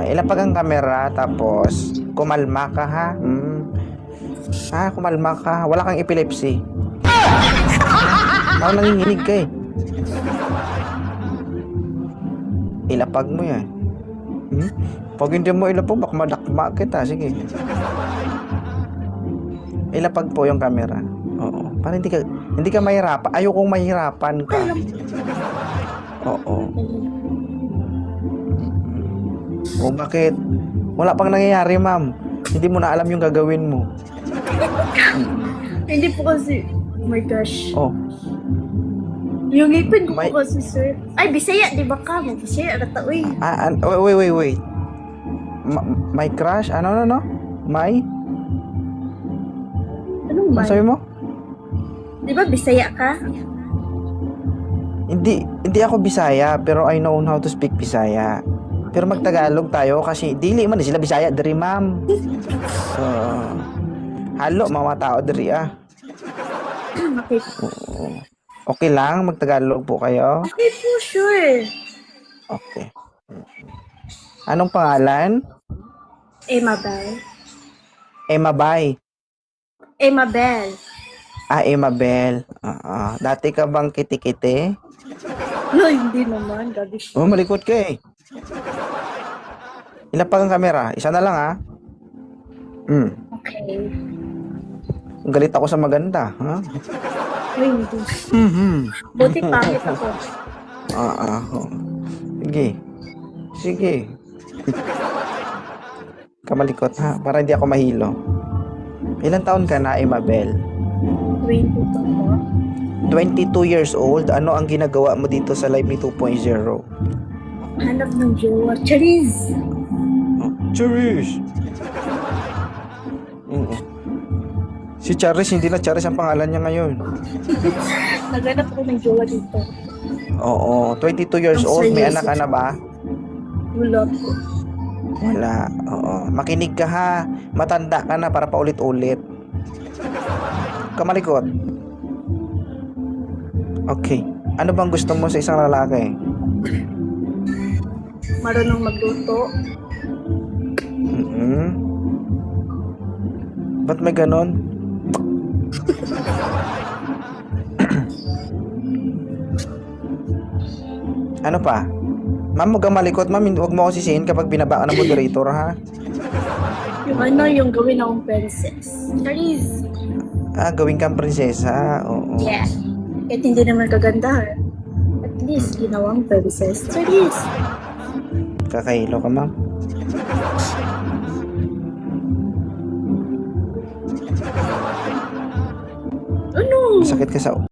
Ilapag ang camera, tapos kumalma ka ha. Kumalma ka. Wala kang epilepsy. Ako nanginginig ka eh. Ilapag mo yan. Pag hindi mo ilapag, baka madakma kita. Sige. Ilapag po yung camera. Oo. Para hindi ka mahirapan. Ayokong mahirapan ka. Oo. O bakit? Wala pang nangyayari, ma'am. Hindi mo na alam yung gagawin mo. Hindi po kasi, oh my gosh. Oh. Yung ngipin ko po kasi, sir. Ay, Bisaya, di ba ka? Bisaya, rata, uy. Wait. My crush? Ano? My? Anong Ano sabi mo? Di ba Bisaya ka? Hindi ako Bisaya, pero I know how to speak Bisaya. Pero magtagalog tayo kasi dili man sila Bisaya diri, ma'am. So, halo mga tao diri ah. Okay. Okay lang magtagalog po kayo? Okay po, sure. Okay. Anong pangalan? Emabel. Emabay. Emabel. Emabel. Dati ka bang kiti-kiti? No, hindi naman. Gabi siya. Oh, malikot ka eh. Ilapag ang camera. Isa na lang ah. Okay. Galit ako sa maganda, ha? Uy, hindi. Buti pangit ako. Sige. Kamalikot ha, para hindi ako mahilo. Ilan taon ka na, Emabel? 22 po. 22 years old. Ano ang ginagawa mo dito sa Live Me 2.0? Hanap ng jowa. Charis! Charis! Si Charis, hindi na Charis ang pangalan niya ngayon. Naghanap ako ng jowa dito. Oo, 22 years old. May anak ka na ba? Wala po. Wala. Oo. Makinig ka ha. Matanda ka na para paulit-ulit. Kamalikot. Okay. Ano bang gusto mo sa isang lalaki? Marunong magluto. Ba't may ganon? Ano pa? Ma'am, huwag kang malikot. Ma'am, huwag mo ako sisihin kapag binaba ka ng moderator, ha? Yung gawin akong princess. Charis! Gawin kang prinsesa. Oo. Yeah. Kahit hindi naman kaganda. At least, ginawang princess. Charis! Kakahilo ka, ma'am. Ano? Masakit ka sa